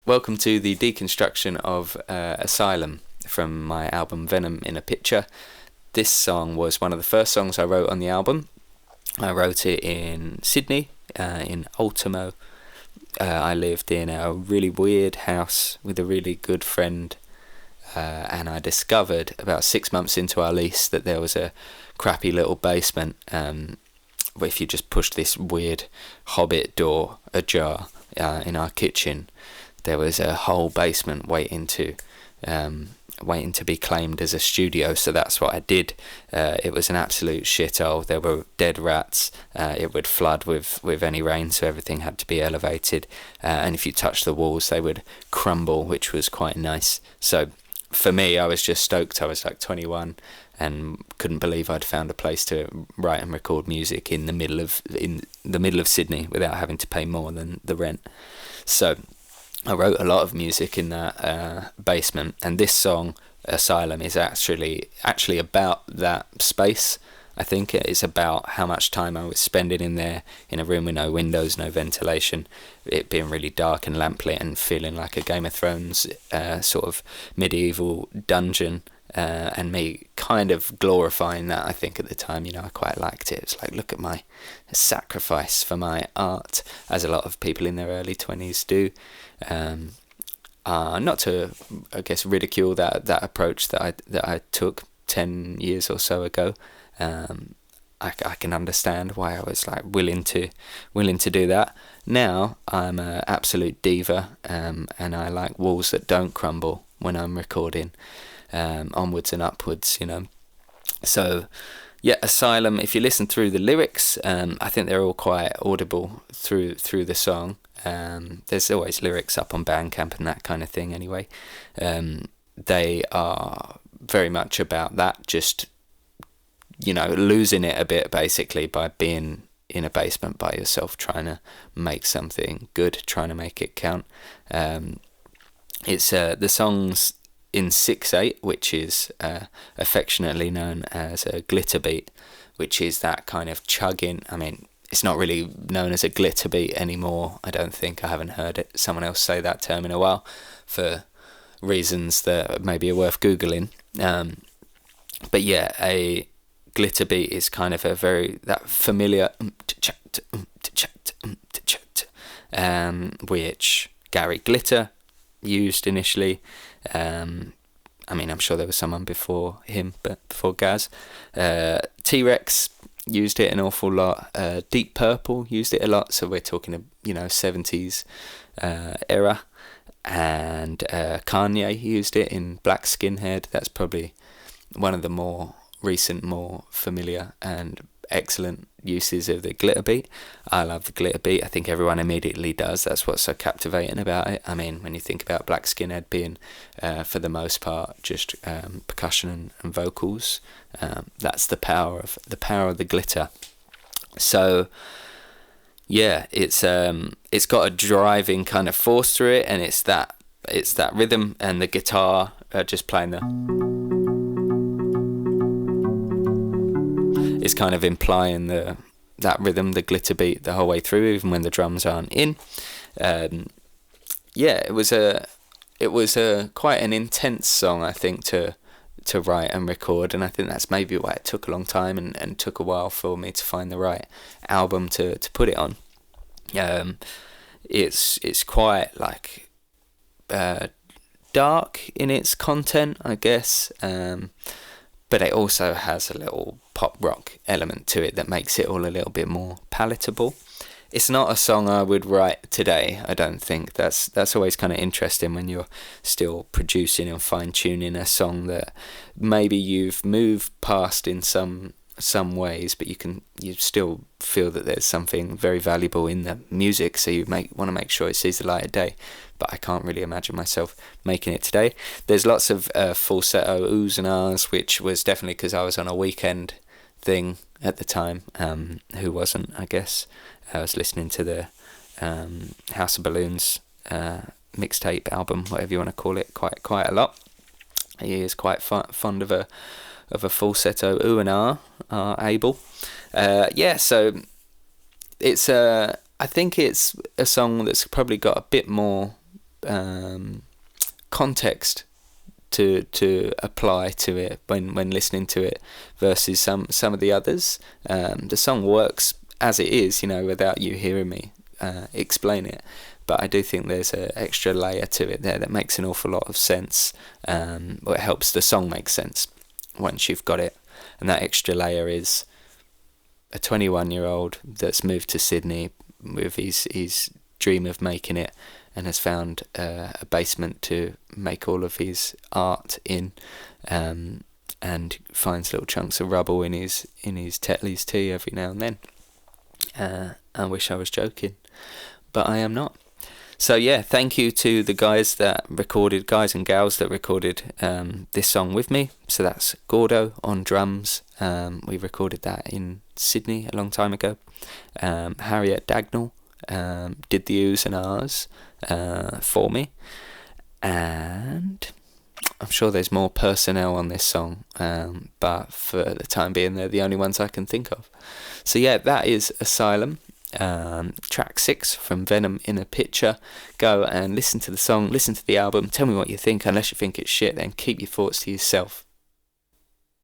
welcome to the deconstruction of Asylum from my album Venom in a Picture. This song was one of the first songs I wrote on the album. I wrote it in Sydney, in Ultimo. I lived in a really weird house with a really good friend, and I discovered about 6 months into our lease that there was a crappy little basement where if you just pushed this weird hobbit door ajar in our kitchen, there was a whole basement waiting to be claimed as a studio. So that's what I did. It was an absolute shithole. There were dead rats. It would flood with any rain, so everything had to be elevated. And if you touched the walls, they would crumble, which was quite nice. So for me, I was just stoked. I was like 21 and couldn't believe I'd found a place to write and record music in the middle of Sydney without having to pay more than the rent. So I wrote a lot of music in that basement, and this song, Asylum, is actually about that space. I think it is about how much time I was spending in there, in a room with no windows, no ventilation, it being really dark and lamplit and feeling like a Game of Thrones sort of medieval dungeon, and me kind of glorifying that. I think at the time, I quite liked it. It's like, look at my sacrifice for my art, as a lot of people in their early 20s do. Not to, I guess, ridicule that approach that I took 10 years or so ago. I can understand why I was like willing to do that. Now I'm an absolute diva, and I like walls that don't crumble when I'm recording, onwards and upwards, So yeah, Asylum, if you listen through the lyrics, I think they're all quite audible through the song. There's always lyrics up on Bandcamp and that kind of thing anyway. They are very much about that, just losing it a bit basically by being in a basement by yourself, trying to make something good, trying to make it count. It's the song's in 6/8, which is affectionately known as a glitter beat, which is that kind of chugging. I mean, it's not really known as a glitter beat anymore, I don't think. I haven't heard someone else say that term in a while, for reasons that maybe are worth Googling. But yeah, a glitter beat is kind of that familiar which Gary Glitter used initially. I mean, I'm sure there was someone before him, but before Gaz. T-Rex used it an awful lot. Deep Purple used it a lot, so we're talking 70s era. And Kanye used it in Black Skinhead. That's probably one of the more recent, more familiar and excellent uses of the glitter beat. I love the glitter beat. I think everyone immediately does. That's what's so captivating about it. I mean, when you think about Black Skinhead being, for the most part, just percussion and vocals, that's the power of the glitter. So yeah, it's got a driving kind of force through it, and it's that rhythm and the guitar just playing is kind of implying that rhythm, the glitter beat, the whole way through, even when the drums aren't in. Yeah, it was a quite an intense song, I think, to write and record, and I think that's maybe why it took a long time and took a while for me to find the right album to put it on. It's quite like dark in its content, I guess, but it also has a little pop rock element to it that makes it all a little bit more palatable. It's not a song I would write today, I don't think. That's always kind of interesting when you're still producing and fine-tuning a song that maybe you've moved past in some ways, but you still feel that there's something very valuable in the music, so you want to make sure it sees the light of day. But I can't really imagine myself making it today. There's lots of falsetto oohs and ahs, which was definitely because I was on a weekend thing at the time. Who wasn't, I guess. I was listening to the House of Balloons mixtape album, whatever you want to call it, quite a lot. He is quite fond of a falsetto ooh and ah, Abel. Yeah, so it's I think it's a song that's probably got a bit more context to apply to it when listening to it versus some of the others. The song works as it is, without you hearing me explain it. But I do think there's an extra layer to it there that makes an awful lot of sense. Or it helps the song make sense once you've got it. And that extra layer is a 21-year-old that's moved to Sydney with his dream of making it, and has found a basement to make all of his art in, and finds little chunks of rubble in his Tetley's tea every now and then. I wish I was joking, but I am not. So yeah, thank you to the guys and gals that recorded this song with me. So that's Gordo on drums. We recorded that in Sydney a long time ago. Harriet Dagnall did the oohs and ahs for me. And I'm sure there's more personnel on this song, but for the time being, they're the only ones I can think of. So yeah, that is Asylum. Track 6 from Venom in a Picture. Go and listen to the song, listen to the album, tell me what you think. Unless you think it's shit, then keep your thoughts to yourself.